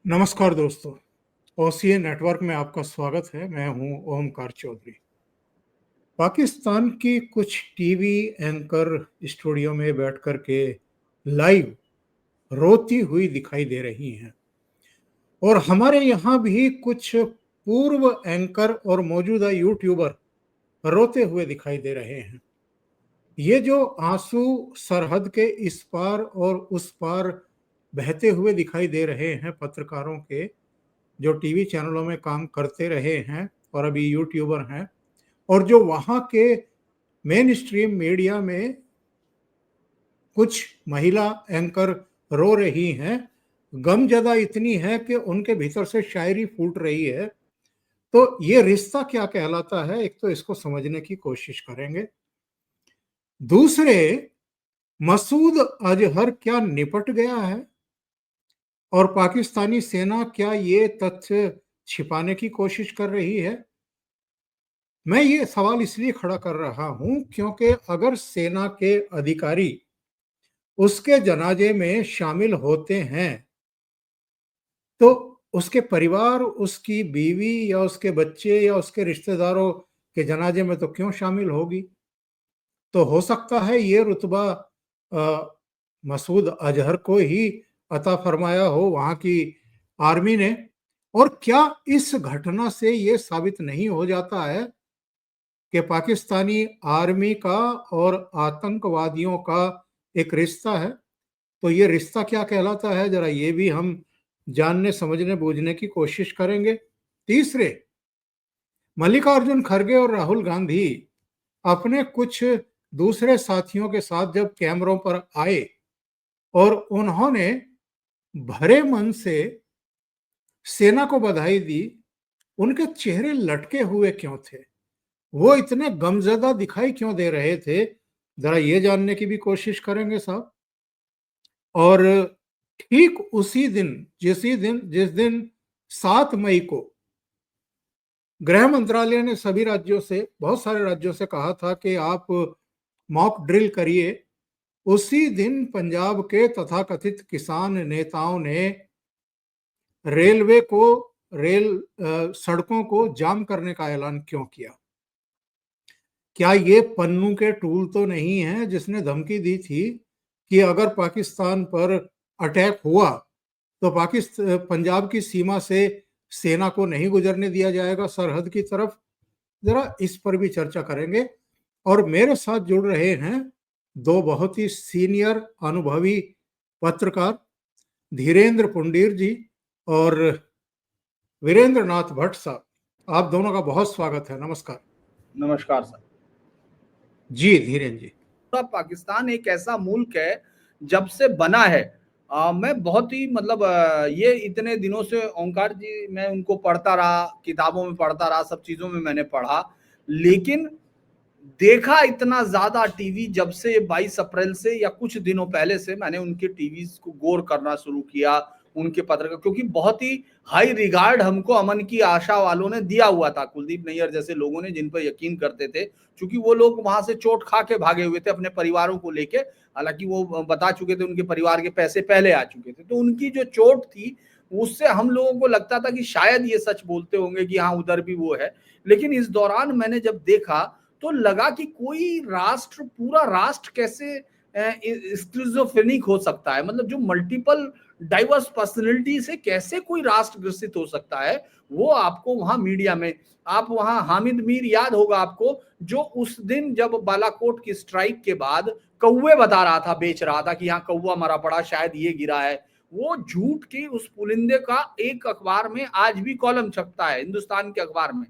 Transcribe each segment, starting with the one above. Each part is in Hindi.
नमस्कार दोस्तों, ओसीए नेटवर्क में आपका स्वागत है। मैं हूं ओमकार चौधरी। पाकिस्तान की कुछ टीवी एंकर स्टूडियो में बैठ कर के लाइव रोती हुई दिखाई दे रही हैं और हमारे यहाँ भी कुछ पूर्व एंकर और मौजूदा यूट्यूबर रोते हुए दिखाई दे रहे हैं। ये जो आंसू सरहद के इस पार और उस पार बहते हुए दिखाई दे रहे हैं पत्रकारों के, जो टीवी चैनलों में काम करते रहे हैं और अभी यूट्यूबर हैं, और जो वहाँ के मेन स्ट्रीम मीडिया में कुछ महिला एंकर रो रही हैं, गमजदा इतनी है कि उनके भीतर से शायरी फूट रही है। तो ये रिश्ता क्या कहलाता है, एक तो इसको समझने की कोशिश करेंगे। दूसरे, मसूद अजहर क्या निपट गया है और पाकिस्तानी सेना क्या ये तथ्य छिपाने की कोशिश कर रही है? मैं ये सवाल इसलिए खड़ा कर रहा हूं क्योंकि अगर सेना के अधिकारी उसके जनाजे में शामिल होते हैं तो उसके परिवार, उसकी बीवी या उसके बच्चे या उसके रिश्तेदारों के जनाजे में तो क्यों शामिल होगी? तो हो सकता है ये रुतबा मसूद अजहर को ही अता फरमाया हो वहां की आर्मी ने। और क्या इस घटना से ये साबित नहीं हो जाता है कि पाकिस्तानी आर्मी का और आतंकवादियों का एक रिश्ता है? तो ये रिश्ता क्या कहलाता है, जरा ये भी हम जानने समझने बूझने की कोशिश करेंगे। तीसरे, मल्लिकार्जुन खड़गे और राहुल गांधी अपने कुछ दूसरे साथियों के साथ जब कैमरों पर आए और उन्होंने भरे मन से सेना को बधाई दी, उनके चेहरे लटके हुए क्यों थे? वो इतने गमजदा दिखाई क्यों दे रहे थे? जरा ये जानने की भी कोशिश करेंगे साहब। और ठीक उसी दिन, जिस दिन 7 मई को गृह मंत्रालय ने सभी राज्यों से, बहुत सारे राज्यों से कहा था कि आप मॉक ड्रिल करिए, उसी दिन पंजाब के तथाकथित किसान नेताओं ने रेलवे को, सड़कों को जाम करने का ऐलान क्यों किया? क्या ये पन्नू के टूल तो नहीं है जिसने धमकी दी थी कि अगर पाकिस्तान पर अटैक हुआ तो पाकिस्तान पंजाब की सीमा से सेना को नहीं गुजरने दिया जाएगा सरहद की तरफ? जरा इस पर भी चर्चा करेंगे। और मेरे साथ जुड़ रहे हैं दो बहुत ही सीनियर अनुभवी पत्रकार, धीरेन्द्र पुंडीर जी और वीरेंद्र नाथ भट्ट साहब। आप दोनों का बहुत स्वागत है। नमस्कार। नमस्कार सर। जी धीरेन्द्र जी। पाकिस्तान एक ऐसा मुल्क है, जब से बना है, मैं बहुत ही मतलब ये इतने दिनों से ओंकार जी मैं उनको पढ़ता रहा, किताबों में पढ़ता रहा, सब चीजों में मैंने पढ़ा, लेकिन देखा इतना ज्यादा टीवी जब से 22 अप्रैल से या कुछ दिनों पहले से मैंने उनके टीवी को गौर करना शुरू किया, उनके पत्र, क्योंकि बहुत ही हाई रिगार्ड हमको अमन की आशा वालों ने दिया हुआ था, कुलदीप नैयर जैसे लोगों ने जिन पर यकीन करते थे, क्योंकि वो लोग वहां से चोट खा के भागे हुए थे अपने परिवारों को लेके। हालांकि वो बता चुके थे उनके परिवार के पैसे पहले आ चुके थे, तो उनकी जो चोट थी उससे हम लोगों को लगता था कि शायद ये सच बोलते होंगे कि हाँ उधर भी वो है। लेकिन इस दौरान मैंने जब देखा तो लगा कि कोई राष्ट्र, पूरा राष्ट्र कैसे स्किज़ोफ्रेनिक हो सकता है, मतलब जो मल्टीपल डाइवर्स पर्सनैलिटी से कैसे कोई राष्ट्र ग्रसित हो सकता है, वो आपको वहां मीडिया में, आप वहां हामिद मीर याद होगा आपको, जो उस दिन जब बालाकोट की स्ट्राइक के बाद कौवे बता रहा था, बेच रहा था कि यहाँ कौवा मरा पड़ा, शायद ये गिरा है, वो झूठ की उस पुलिंदे का एक अखबार में आज भी कॉलम छपता है, हिंदुस्तान के अखबार में,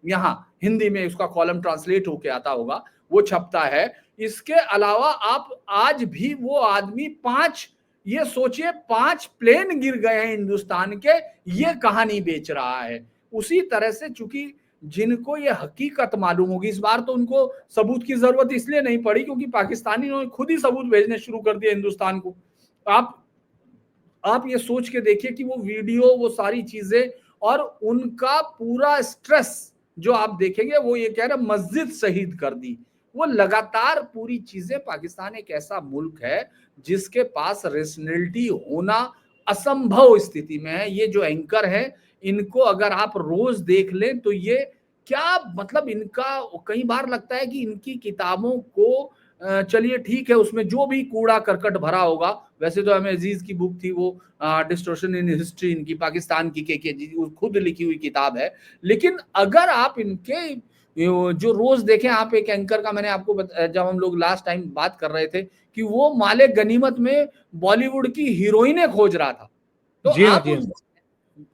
यहाँ हिंदी में उसका कॉलम ट्रांसलेट होके आता होगा, वो छपता है। इसके अलावा आप आज भी वो आदमी 5, ये सोचिए 5 प्लेन गिर गए हैं हिंदुस्तान के, ये कहानी बेच रहा है। उसी तरह से चूंकि जिनको ये हकीकत मालूम होगी, इस बार तो उनको सबूत की जरूरत इसलिए नहीं पड़ी क्योंकि पाकिस्तानी ने खुद ही सबूत भेजने शुरू कर दिया हिंदुस्तान को। आप ये सोच के देखिए कि वो वीडियो, वो सारी चीजें और उनका पूरा स्ट्रेस जो आप देखेंगे, वो ये कह रहे मस्जिद शहीद कर दी। वो लगातार पूरी चीजें, पाकिस्तान एक ऐसा मुल्क है जिसके पास रेशनैलिटी होना असंभव स्थिति में है। ये जो एंकर है, इनको अगर आप रोज देख लें तो ये क्या मतलब, इनका कई बार लगता है कि इनकी किताबों को चलिए ठीक है, उसमें जो भी कूड़ा करकट भरा होगा, वैसे तो हमें अजीज की बुक थी वो डिस्टोर्शन इन हिस्ट्री, इनकी पाकिस्तान की के जी खुद लिखी हुई किताब है। लेकिन अगर आप इनके जो रोज देखें, आप एक एंकर का मैंने आपको जब हम लोग लास्ट टाइम बात कर रहे थे कि वो माले गनीमत में बॉलीवुड की हीरोइनें खोज रहा था, तो जी हाँ, जी हाँ।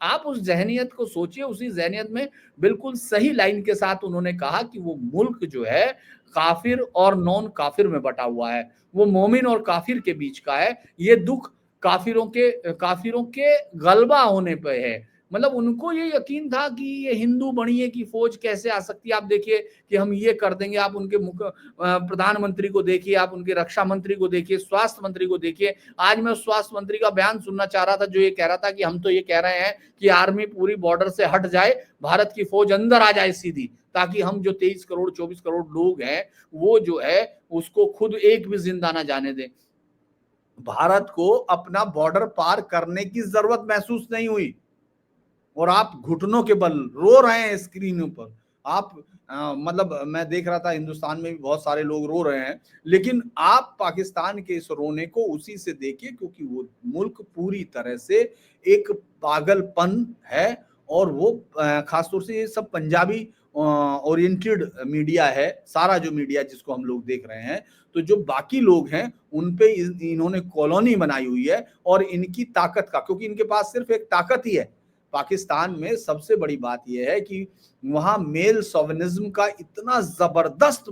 आप उस जहनियत को सोचिए। उसी जहनियत में बिल्कुल सही लाइन के साथ उन्होंने कहा कि वो मुल्क जो है काफिर और नॉन काफिर में बटा हुआ है, वो मोमिन और काफिर के बीच का है। ये दुख काफिरों के गलबा होने पे है। मतलब उनको ये यकीन था कि ये हिंदू बढ़िए की फौज कैसे आ सकती है। आप देखिए कि हम ये कर देंगे, आप उनके प्रधानमंत्री को देखिए, आप उनके रक्षा मंत्री को देखिए, स्वास्थ्य मंत्री को देखिए। आज मैं स्वास्थ्य मंत्री का बयान सुनना चाह रहा था, जो ये कह रहा था कि हम तो ये कह रहे हैं कि आर्मी पूरी बॉर्डर से हट जाए, भारत की फौज अंदर आ जाए सीधी, ताकि हम जो 23 करोड़ 24 करोड़ लोग हैं वो जो है उसको खुद एक भी जिंदा ना जाने दें। भारत को अपना बॉर्डर पार करने की जरूरत महसूस नहीं हुई, और आप घुटनों के बल रो रहे हैं स्क्रीनों पर। आप मतलब मैं देख रहा था हिंदुस्तान में भी बहुत सारे लोग रो रहे हैं, लेकिन आप पाकिस्तान के इस रोने को उसी से देखिए, क्योंकि वो मुल्क पूरी तरह से एक पागलपन है। और वो खासतौर से ये सब पंजाबी ओरिएंटेड मीडिया है, सारा जो मीडिया जिसको हम लोग देख रहे हैं, तो जो बाकी लोग हैं उन पे इन्होंने कॉलोनी बनाई हुई है। और इनकी ताकत का, क्योंकि इनके पास सिर्फ एक ताकत ही है, पाकिस्तान में सबसे बड़ी बात यह है कि वहां मेल सोविनिज्म का इतना जबरदस्त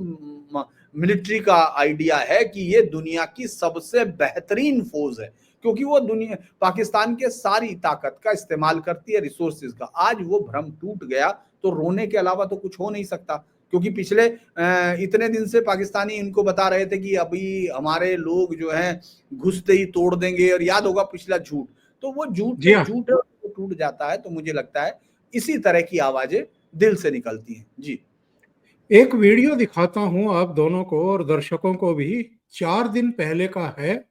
मिलिट्री का आइडिया है कि ये दुनिया की सबसे बेहतरीन फौज है, क्योंकि वो दुनिया पाकिस्तान के सारी ताकत का इस्तेमाल करती है, रिसोर्सेज का। आज वो भ्रम टूट गया तो रोने के अलावा तो कुछ हो नहीं सकता, क्योंकि पिछले इतने दिन से पाकिस्तानी इनको बता रहे थे कि अभी हमारे लोग जो हैं घुसते ही तोड़ देंगे, और याद होगा पिछला झूठ। तो वो झूठ जी जब हाँ। झूठ टूट जाता है तो मुझे लगता है इसी तरह की आवाजें दिल से निकलती हैं। जी एक वीडियो दिखाता हूं आप दोनों को और दर्शकों को भी। 4 दिन पहले का है।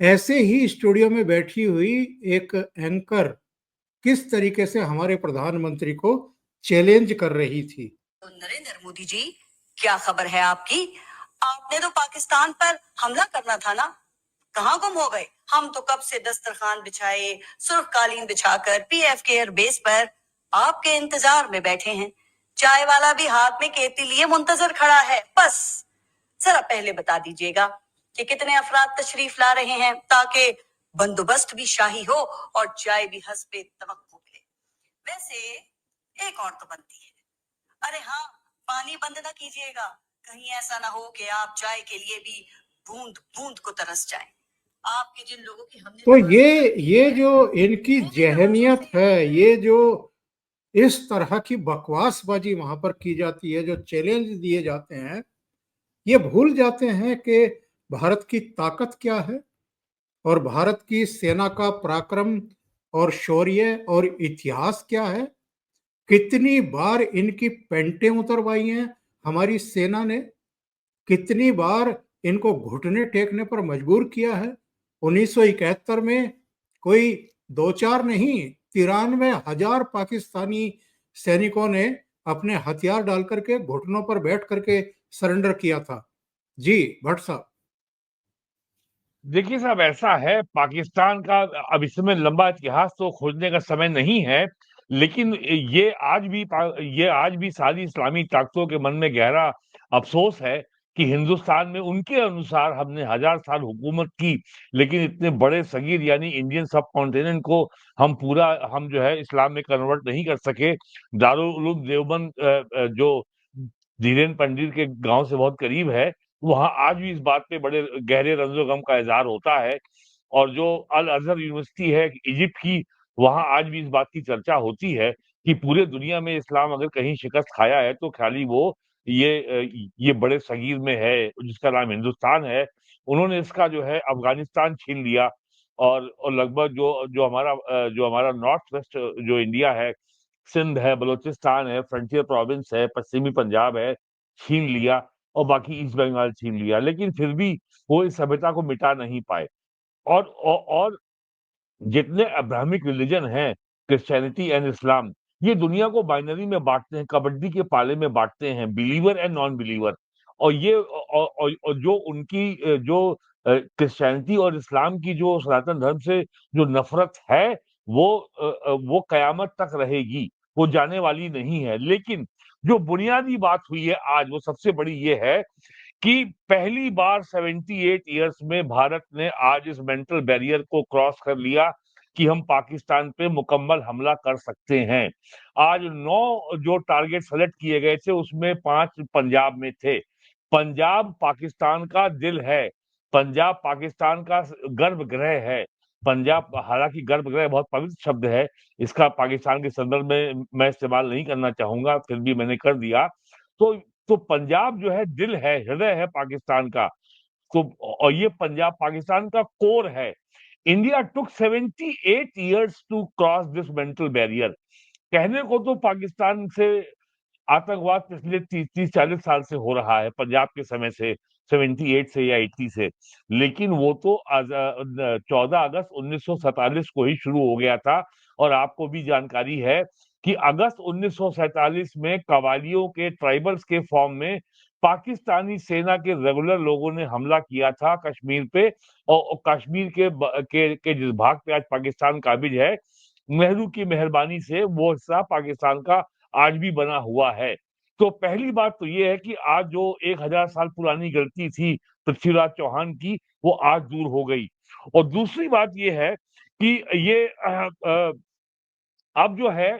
ऐसे ही स्टूडियो में बैठी हुई एक एंकर किस तरीके से हमारे प्रधानमंत्री को चैलेंज कर रही थी। तो नरेंद्र मोदी जी, क्या खबर है आपकी? आपने तो पाकिस्तान पर हमला करना था ना, कहाँ गुम हो गए? हम तो कब से दस्तरखान बिछाए, सुर्ख कालीन बिछाकर पीएफ के एयरबेस पर आपके इंतजार में बैठे हैं। चाय वाला भी हाथ में केतली लिए मुंतजर खड़ा है। बस जरा पहले बता दीजिएगा कि कितने अफराद तशरीफ ला रहे हैं, ताकि बंदोबस्त भी शाही हो और चाय भी हस्बे तवक्को मिले। वैसे एक और तो बनती है। अरे हाँ, पानी बंद ना कीजिएगा, कहीं ऐसा ना हो कि आप चाय के लिए भी बूंद बूंद को तरस जाएं। आपके जिन लोगों की हमने तो नवाजी की ये है, जो इनकी उन्हीं नवाजों जहनियत से है, ये जो इस तरह की बकवासबाजी वहां पर की जाती है, जो चैलेंज दिए जाते हैं, ये भूल जाते हैं कि भारत की ताकत क्या है और भारत की सेना का पराक्रम और शौर्य और इतिहास क्या है। कितनी बार इनकी पेंटें उतरवाई हैं हमारी सेना ने, कितनी बार इनको घुटने टेकने पर मजबूर किया है। 1971 में कोई दो चार नहीं, 93,000 पाकिस्तानी सैनिकों ने अपने हथियार डाल करके घुटनों पर बैठ करके सरेंडर किया था। जी भट्ट साहब। देखिए साहब, ऐसा है पाकिस्तान का। अब इस समय लंबा इतिहास तो खोजने का समय नहीं है, लेकिन ये आज भी सारी इस्लामी ताकतों के मन में गहरा अफसोस है कि हिंदुस्तान में उनके अनुसार हमने 1000 साल हुकूमत की, लेकिन इतने बड़े सगीर यानी इंडियन सब कॉन्टिनेंट को हम जो है इस्लाम में कन्वर्ट नहीं कर सके। दारुल उलूम देवबंद जो धीरेन पंडित के गांव से बहुत करीब है, वहां आज भी इस बात पे बड़े गहरे रंजो गम का इजहार होता है। और जो अल अजहर यूनिवर्सिटी है इजिप्ट की, वहां आज भी इस बात की चर्चा होती है कि पूरे दुनिया में इस्लाम अगर कहीं शिकस्त खाया है तो खाली वो ये बड़े सगीर में है जिसका नाम हिंदुस्तान है। उन्होंने इसका जो है अफगानिस्तान छीन लिया, और लगभग जो हमारा नॉर्थ वेस्ट जो इंडिया है, सिंध है, बलूचिस्तान है, फ्रंटियर प्रोविंस है, पश्चिमी पंजाब है, छीन लिया। और बाकी ईस्ट बंगाल छीन लिया, लेकिन फिर भी वो इस सभ्यता को मिटा नहीं पाए। और जितने अब्राहमिक रिलीजन हैं, क्रिश्चियनिटी एंड इस्लाम, ये दुनिया को बाइनरी में बांटते हैं, कबड्डी के पाले में बांटते हैं, बिलीवर एंड नॉन बिलीवर। और ये और जो उनकी जो क्रिश्चियनिटी और इस्लाम की जो सनातन धर्म से जो नफरत है, वो कयामत तक रहेगी, वो जाने वाली नहीं है। लेकिन जो बुनियादी बात हुई है आज, वो सबसे बड़ी ये है कि पहली बार 78 इयर्स में भारत ने आज इस मेंटल बैरियर को क्रॉस कर लिया कि हम पाकिस्तान पे मुकम्मल हमला कर सकते हैं। आज 9 जो टारगेट सेलेक्ट किए गए थे, उसमें 5 पंजाब में थे। पंजाब पाकिस्तान का दिल है, पंजाब पाकिस्तान का गर्भगृह है। पंजाब, हालांकि गर्भगृह बहुत पवित्र शब्द है, इसका पाकिस्तान के संदर्भ में मैं इस्तेमाल नहीं करना चाहूंगा, फिर भी मैंने कर दिया। तो तो पंजाब जो है दिल है, हृदय है पाकिस्तान का। तो और ये पंजाब पाकिस्तान का कोर है। India took 78 years to cross this mental barrier. कहने को तो पाकिस्तान से आतंकवाद पिछले 30-40 साल से हो रहा है, पंजाब के समय से, 78 से या 80 से। लेकिन वो तो 14 अगस्त 1947 को ही शुरू हो गया था। और आपको भी जानकारी है कि अगस्त 1947 में कबालियों के, ट्राइबल्स के फॉर्म में पाकिस्तानी सेना के रेगुलर लोगों ने हमला किया था कश्मीर पे। और कश्मीर के जिस भाग पे आज पाकिस्तान काबिज है, नेहरू की मेहरबानी से वो हिस्सा पाकिस्तान का आज भी बना हुआ है। तो पहली बात तो ये है कि आज जो 1000 साल पुरानी गलती थी पृथ्वीराज चौहान की, वो आज दूर हो गई। और दूसरी बात ये है कि ये अब जो है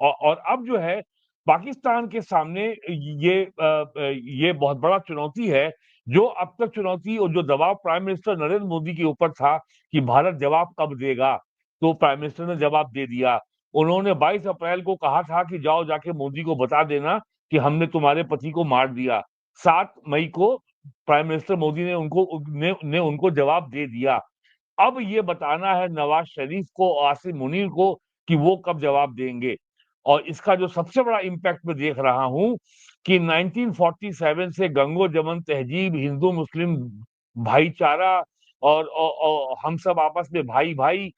और अब जो है पाकिस्तान के सामने ये बहुत बड़ा चुनौती है। जो अब तक चुनौती और जो दबाव प्राइम मिनिस्टर नरेंद्र मोदी के ऊपर था कि भारत जवाब कब देगा, तो प्राइम मिनिस्टर ने जवाब दे दिया। उन्होंने 22 अप्रैल को कहा था कि जाओ जाके मोदी को बता देना कि हमने तुम्हारे पति को मार दिया। 7 मई को प्राइम मिनिस्टर मोदी ने उनको जवाब दे दिया। अब ये बताना है नवाज शरीफ को, आसिम मुनीर को, कि वो कब जवाब देंगे। और इसका जो सबसे बड़ा इम्पैक्ट मैं देख रहा हूं कि 1947 से गंगो जमन तहजीब, हिंदू मुस्लिम भाईचारा और हम सब आपस में भाई भाई।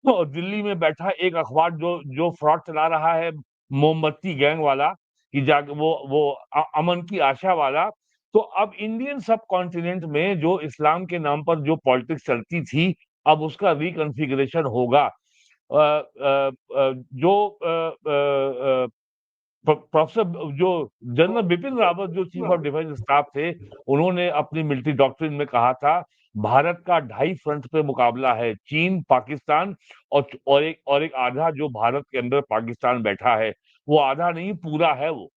तो दिल्ली में बैठा एक अखबार जो जो फ्रॉड चला रहा है, मोमबत्ती गैंग वाला, कि जाके वो अमन की आशा वाला। तो अब इंडियन सब कॉन्टिनेंट में जो इस्लाम के नाम पर जो पॉलिटिक्स चलती थी, अब उसका रिकॉन्फ़िगरेशन होगा। जो प्रोफेसर जो जनरल बिपिन रावत जो चीफ ऑफ डिफेंस स्टाफ थे, उन्होंने अपनी मिलिट्री डॉक्ट्रिन में कहा था भारत का 2.5 फ्रंट पे मुकाबला है, चीन, पाकिस्तान और एक आधा जो भारत के अंदर पाकिस्तान बैठा है। वो आधा नहीं, पूरा है वो।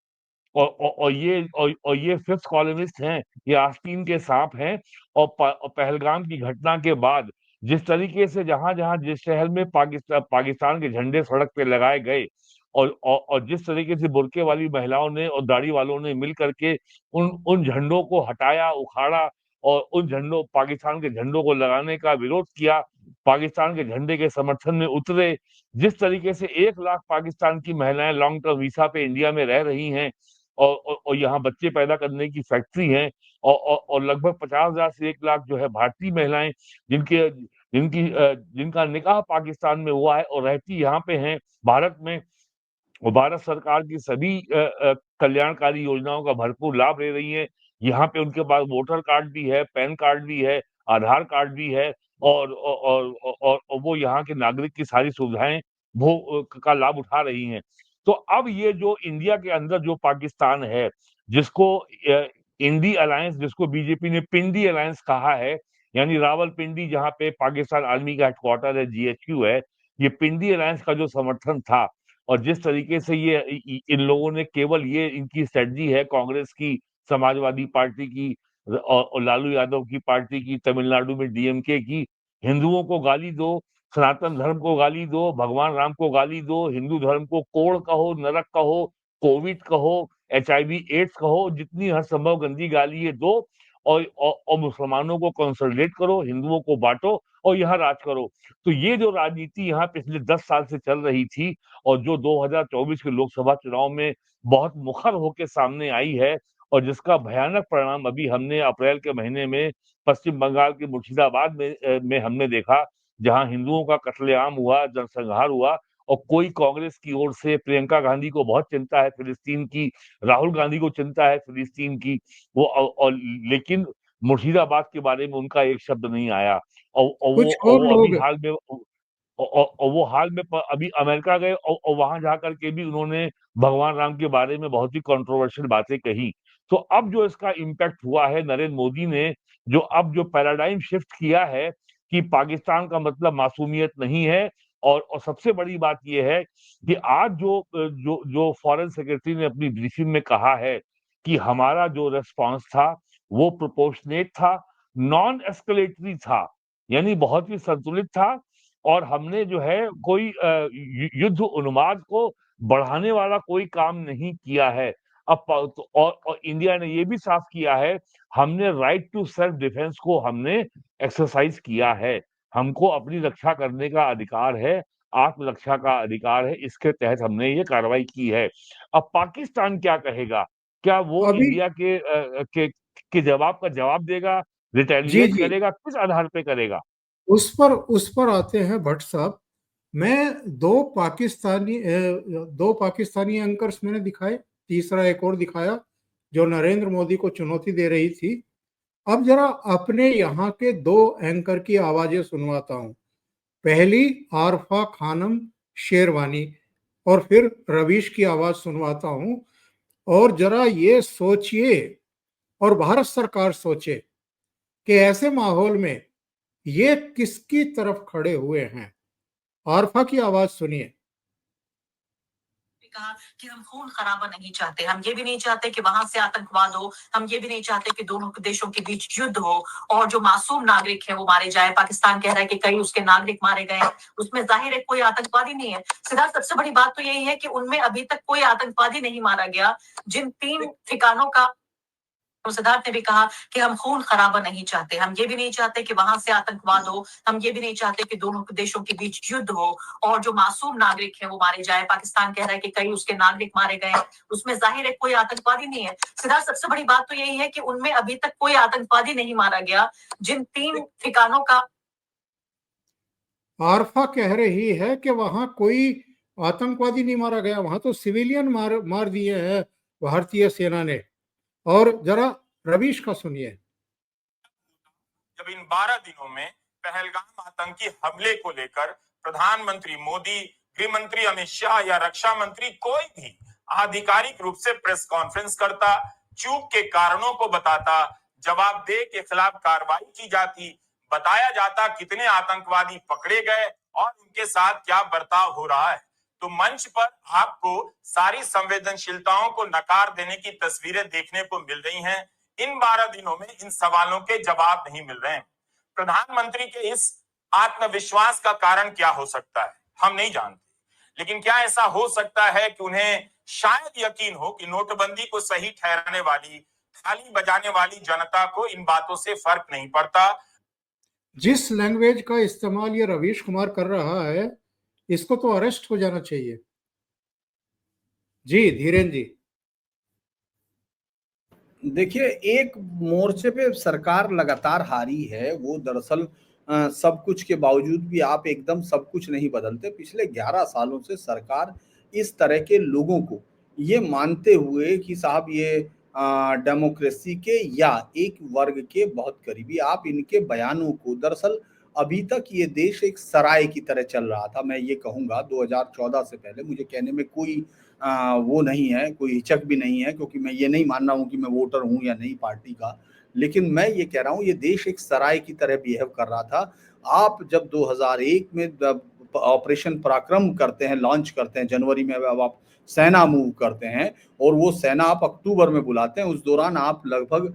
और ये फिफ्थ कॉलमिस्ट हैं, ये आस्तीन के सांप हैं। और पहलगाम की घटना के बाद जिस तरीके से जहां जहां जिस शहर में पाकिस्तान के झंडे सड़क पे लगाए गए, और जिस तरीके से बुर्के वाली महिलाओं ने और दाढ़ी वालों ने मिल करके उन उन झंडों को हटाया, उखाड़ा, और उन झंडों, पाकिस्तान के झंडों को लगाने का विरोध किया, पाकिस्तान के झंडे के समर्थन में उतरे। जिस तरीके से 1 लाख पाकिस्तान की महिलाएं लॉन्ग टर्म वीसा पे इंडिया में रह रही हैं, और यहाँ बच्चे पैदा करने की फैक्ट्री है। और लगभग 50,000 से 1 लाख जो है भारतीय महिलाएं, जिनके जिनका निकाह पाकिस्तान में हुआ है और रहती यहाँ पे हैं भारत में। और भारत सरकार की सभी कल्याणकारी योजनाओं का भरपूर लाभ ले रही हैं। यहाँ पे उनके पास वोटर कार्ड भी है, पैन कार्ड भी है, आधार कार्ड भी है। और वो यहाँ के नागरिक की सारी सुविधाएं वो का लाभ उठा रही हैं। तो अब ये जो इंडिया के अंदर जो पाकिस्तान है, जिसको इंडी अलायंस, जिसको बीजेपी ने पिंडी अलायंस कहा है, यानी रावलपिंडी जहाँ पे पाकिस्तान आर्मी का हेडक्वार्टर है, जीएचक्यू है, ये पिंडी अलायंस का जो समर्थन था, और जिस तरीके से ये इन लोगों ने, केवल ये इनकी स्ट्रेटजी है कांग्रेस की, समाजवादी पार्टी की, और लालू यादव की पार्टी की, तमिलनाडु में डीएमके की, हिंदुओं को गाली दो, सनातन धर्म को गाली दो, भगवान राम को गाली दो, हिंदू धर्म को कोड़ कहो, नरक कहो, कोविड कहो, एचआईवी एड्स कहो, जितनी हर संभव गंदी गाली है दो। और मुसलमानों को कंसोलिडेट करो, हिंदुओं को बांटो और यहाँ राज करो। तो ये जो राजनीति यहाँ पिछले 10 साल से चल रही थी, और जो 2024 के लोकसभा चुनाव में बहुत मुखर होकर सामने आई है, और जिसका भयानक परिणाम अभी हमने अप्रैल के महीने में पश्चिम बंगाल के मुर्शिदाबाद में हमने देखा, जहां हिंदुओं का कत्लेआम हुआ, जनसंहार हुआ। और कोई कांग्रेस की ओर से प्रियंका गांधी को बहुत चिंता है फिलिस्तीन की, राहुल गांधी को चिंता है फिलिस्तीन की, वो और लेकिन मुर्शिदाबाद के बारे में उनका एक शब्द नहीं आया। कुछ और वो अभी लोग हाल में और वो हाल में अभी अमेरिका गए और वहां जाकर के भी उन्होंने भगवान राम के बारे में बहुत ही कंट्रोवर्शियल बातें कही। तो अब जो इसका इम्पैक्ट हुआ है, नरेंद्र मोदी ने जो अब जो पैराडाइम शिफ्ट किया है कि पाकिस्तान का मतलब मासूमियत नहीं है। और सबसे बड़ी बात यह है कि आज जो फॉरेन सेक्रेटरी ने अपनी ब्रीफिंग में कहा है कि हमारा जो रेस्पॉन्स था वो प्रोपोर्शनेट था, नॉन एस्केलेटरी था, यानी बहुत ही संतुलित था। और हमने जो है कोई युद्ध उन्माद को बढ़ाने वाला कोई काम नहीं किया है। और इंडिया ने ये भी साफ किया है, हमने राइट टू सेल्फ डिफेंस को हमने एक्सरसाइज किया है। हमको अपनी रक्षा करने का अधिकार है, आत्मरक्षा का अधिकार है, इसके तहत हमने ये कार्रवाई की है। अब पाकिस्तान क्या कहेगा? क्या वो अभी। इंडिया के जवाब का जवाब देगा, जी रिटेलिएट जी, करेगा, किस आधार पे करेगा? उस पर आते हैं भट्ट साहब। मैं दो पाकिस्तानी एंकर्स मैंने दिखाए, तीसरा एक और दिखाया जो नरेंद्र मोदी को चुनौती दे रही थी। अब जरा अपने यहाँ के दो एंकर की आवाजें सुनवाता हूँ। पहली आरफा खानम शेरवानी, और फिर रवीश की आवाज सुनवाता हूँ। और जरा ये सोचिए, और भारत सरकार सोचे कि ऐसे माहौल में ये किसकी तरफ खड़े हुए हैं। आरफा की आवाज सुनिए। कहा कि हम खून खराबा नहीं चाहते, हम ये भी नहीं चाहते कि वहां से आतंकवाद हो, हम ये भी नहीं चाहते कि दोनों देशों के बीच युद्ध हो और जो मासूम नागरिक है वो मारे जाए। पाकिस्तान कह रहा है कि कई उसके नागरिक मारे गए, उसमें जाहिर है कोई आतंकवादी नहीं है। सिद्धार्थ, सबसे बड़ी बात तो यही है कि उनमें अभी तक कोई आतंकवादी नहीं मारा गया। जिन 3 ठिकानों का सिद्धार्थ ने भी कहा कि हम खून खराबा नहीं चाहते, हम ये भी नहीं चाहते कि वहां से आतंकवाद हो, हम ये भी नहीं चाहते कि दोनों देशों के बीच युद्ध हो और जो मासूम नागरिक है वो मारे जाए। पाकिस्तान कह रहा है कि कई उसके नागरिक मारे गए, उसमें जाहिर है कोई आतंकवादी नहीं है। सिद्धार्थ, सबसे बड़ी बात तो यही है कि उनमें अभी तक कोई आतंकवादी नहीं मारा गया। जिन 3 ठिकानों का आरफा कह रही है कि वहां कोई आतंकवादी नहीं मारा गया, वहां तो सिविलियन मार दिए हैं भारतीय सेना ने। और जरा रवीश का सुनिए। जब इन 12 दिनों में पहलगाम आतंकी हमले को लेकर प्रधानमंत्री मोदी, गृह मंत्री अमित शाह या रक्षा मंत्री कोई भी आधिकारिक रूप से प्रेस कॉन्फ्रेंस करता, चूक के कारणों को बताता, जवाबदेह के खिलाफ कार्रवाई की जाती, बताया जाता कितने आतंकवादी पकड़े गए और उनके साथ क्या बर्ताव हो रहा है, तो मंच पर आपको सारी संवेदनशीलताओं को नकार देने की तस्वीरें देखने को मिल रही हैं। इन 12 दिनों में इन सवालों के जवाब नहीं मिल रहे हैं। प्रधानमंत्री के इस आत्मविश्वास का कारण क्या हो सकता है, हम नहीं जानते। लेकिन क्या ऐसा हो सकता है कि उन्हें शायद यकीन हो कि नोटबंदी को सही ठहराने वाली, थाली बजाने वाली जनता को इन बातों से फर्क नहीं पड़ता। जिस लैंग्वेज का इस्तेमाल ये रवीश कुमार कर रहा है, इसको तो अरेस्ट हो जाना चाहिए। जी धीरेन्द्र जी। देखिए, एक मोर्चे पे सरकार लगातार हारी है। वो दरअसल सब कुछ के बावजूद भी आप एकदम सब कुछ नहीं बदलते। पिछले 11 सालों से सरकार इस तरह के लोगों को ये मानते हुए कि साहब ये डेमोक्रेसी के या एक वर्ग के बहुत करीबी, आप इनके बयानों को दरअसल अभी तक ये देश एक सराय की तरह चल रहा था। मैं ये कहूँगा 2014 से पहले, मुझे कहने में कोई वो नहीं है, कोई हिचक भी नहीं है, क्योंकि मैं ये नहीं मान रहा हूँ कि मैं वोटर हूँ या नहीं पार्टी का। लेकिन मैं ये कह रहा हूँ ये देश एक सराय की तरह बिहेव कर रहा था। आप जब 2001 में ऑपरेशन पराक्रम करते हैं, लॉन्च करते हैं जनवरी में, अब आप सेना मूव करते हैं और वो सेना आप अक्टूबर में बुलाते हैं। उस दौरान आप लगभग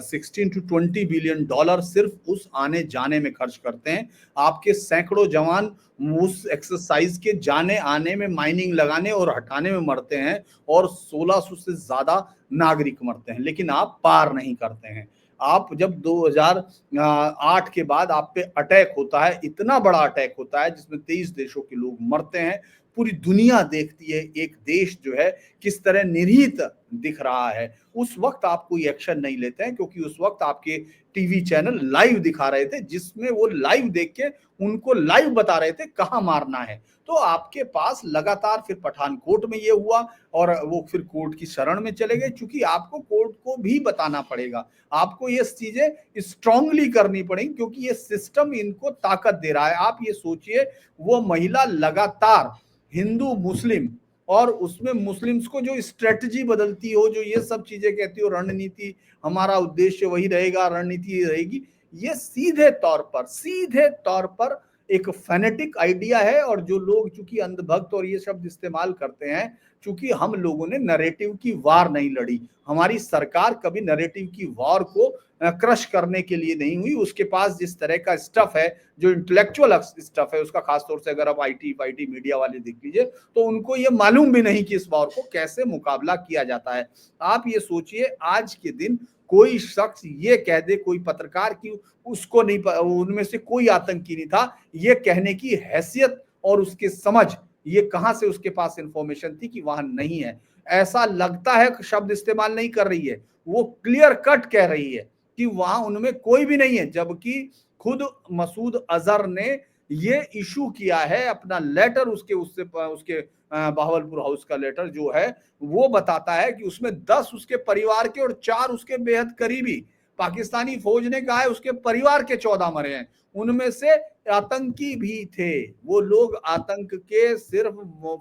16 to 20 बिलियन डॉलर सिर्फ उस आने जाने में खर्च करते हैं। आपके सैकड़ों जवान उस एक्सरसाइज के जाने आने में, माइनिंग लगाने और हटाने में मरते हैं और 1600 से ज्यादा नागरिक मरते हैं, लेकिन आप पार नहीं करते हैं। आप जब 2008 के बाद आप पे अटैक होता है, इतना बड़ा अटैक होता है जिसमें 23 देशों के लोग मरते हैं, पूरी दुनिया देखती है एक देश जो है किस तरह निरहित दिख रहा है, उस वक्त आप कोई एक्शन नहीं लेते हैं, क्योंकि उस वक्त आपके टीवी चैनल लाइव दिखा रहे थे, जिसमें वो लाइव देख के उनको लाइव बता रहे थे कहां मारना है। तो आपके पास लगातार फिर पठानकोट में ये हुआ और वो फिर कोर्ट की शरण में चले गए, क्योंकि आपको कोर्ट को भी बताना पड़ेगा, आपको ये चीजें स्ट्रांगली करनी पड़ेगी, क्योंकि ये सिस्टम इनको ताकत दे रहा है। आप ये सोचिए, वो महिला लगातार हिंदू मुस्लिम और उसमें मुस्लिम्स को जो स्ट्रेटजी बदलती हो, जो ये सब चीजें कहती हो, रणनीति हमारा उद्देश्य वही रहेगा, रणनीति रहेगी, ये सीधे तौर पर एक फैनेटिक आइडिया है। और जो लोग चूंकि अंधभक्त और ये शब्द इस्तेमाल करते हैं, चूंकि हम लोगों ने नैरेटिव की वार नहीं लड़ी, हमारी सरकार कभी नैरेटिव की वार को क्रश करने के लिए नहीं हुई। उसके पास जिस तरह का स्टफ है, जो इंटेलेक्चुअल स्टफ है उसका, खासतौर से अगर आप आईटी मीडिया वाले देख लीजिए, तो उनको ये मालूम भी नहीं कि इस वार को कैसे मुकाबला किया जाता है। आप ये सोचिए, आज के दिन कोई शख्स ये कह दे, कोई पत्रकार की उसको नहीं, उनमें से कोई आतंकी नहीं था, ये कहने की हैसियत और उसके समझ, ये कहां से उसके पास इंफॉर्मेशन थी कि वहां नहीं है। ऐसा लगता है शब्द इस्तेमाल नहीं कर रही है, वो क्लियर कट कह रही है कि वहां उनमें कोई भी नहीं है, जबकि खुद मसूद अजहर ने ये इशू किया है अपना लेटर, उसके बहावलपुर हाउस का लेटर जो है वो बताता है कि उसमें 10 उसके परिवार के और 4 उसके बेहद करीबी, पाकिस्तानी फौज ने कहा है उसके परिवार के 14 मरे हैं, उनमें से आतंकी भी थे। वो लोग आतंक के सिर्फ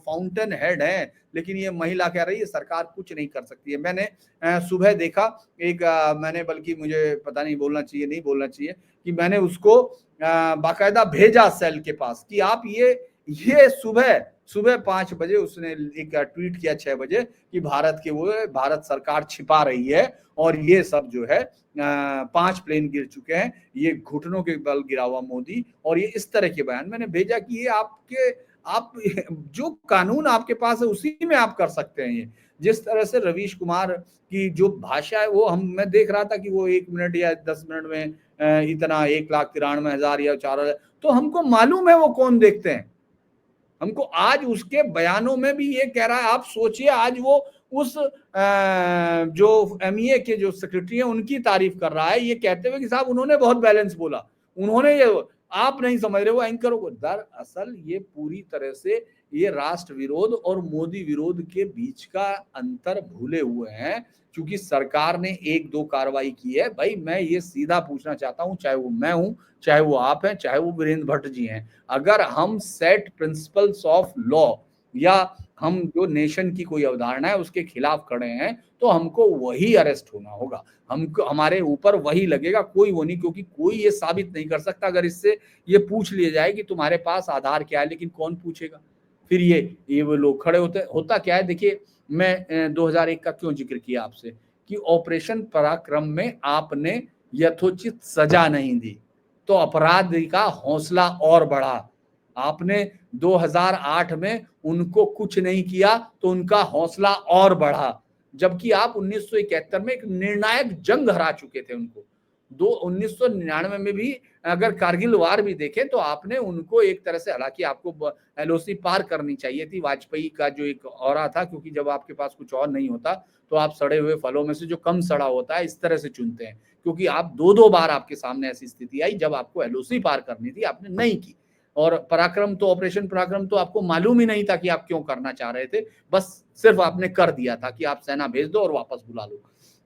फाउंटेन हेड हैं, लेकिन ये महिला कह रही है सरकार कुछ नहीं कर सकती है। मैंने सुबह देखा एक, मैंने, बल्कि मुझे पता नहीं बोलना चाहिए नहीं बोलना चाहिए, कि मैंने उसको बाकायदा भेजा सेल के पास कि आप ये सुबह 5 बजे उसने एक ट्वीट किया, 6 बजे, कि भारत सरकार छिपा रही है और ये सब जो है 5 प्लेन गिर चुके हैं, ये घुटनों के बल गिरा हुआ मोदी, और ये इस तरह के बयान मैंने भेजा कि ये आप जो कानून आपके पास है उसी में आप कर सकते हैं। ये जिस तरह से रवीश कुमार की जो भाषा है, वो मैं देख रहा था कि वो 1 मिनट या 10 मिनट में इतना 1,93,000 या 4,000, तो हमको मालूम है वो कौन देखते हैं, हमको आज उसके बयानों में भी ये कह रहा है। आप सोचिए, आज वो उस जो MEA के जो सेक्रेटरी हैं उनकी तारीफ कर रहा है, ये कहते हुए कि साहब उन्होंने बहुत बैलेंस बोला, उन्होंने ये, आप नहीं समझ रहे वो एंकरों को। दरअसल ये पूरी तरह से ये राष्ट्र विरोध और मोदी विरोध के बीच का अंतर भूले हुए हैं, क्योंकि सरकार ने 1-2 कार्रवाई की है। भाई मैं ये सीधा पूछना चाहता हूं, चाहे वो मैं हूं, चाहे वो आप हैं, चाहे वो वीरेंद्र भट्ट जी हैं, अगर हम सेट प्रिंसिपल्स ऑफ लॉ या हम जो नेशन की कोई अवधारणा है उसके खिलाफ खड़े हैं, तो हमको वही अरेस्ट होना होगा, हमको हमारे ऊपर वही लगेगा, कोई वो नहीं, क्योंकि कोई ये साबित नहीं कर सकता। अगर इससे ये पूछ लिया जाए कि तुम्हारे पास आधार क्या है, लेकिन कौन पूछेगा फिर? ये वो लोग खड़े होता क्या है। देखिए, मैं 2001 का क्यों जिक्र किया आपसे, कि ऑपरेशन पराक्रम में आपने यथोचित सजा नहीं दी तो अपराधी का हौसला और बढ़ा। आपने 2008 में उनको कुछ नहीं किया तो उनका हौसला और बढ़ा, जबकि आप 1971 में एक निर्णायक जंग हरा चुके थे उनको। 1999 में भी अगर कारगिल वार भी देखें तो आपने उनको एक तरह से, हालांकि आपको LOC पार करनी चाहिए थी, वाजपेयी का जो एक ऑरा था, क्योंकि जब आपके पास कुछ और नहीं होता तो आप सड़े हुए फलों में से जो कम सड़ा होता है इस तरह से चुनते हैं, क्योंकि आप 2-2 बार आपके सामने ऐसी स्थिति आई जब आपको LOC पार करनी थी, आपने नहीं की। और पराक्रम तो, ऑपरेशन पराक्रम तो आपको मालूम ही नहीं था कि आप क्यों करना चाह रहे थे, बस सिर्फ आपने कर दिया था कि आप सेना भेज दो और वापस बुला लो।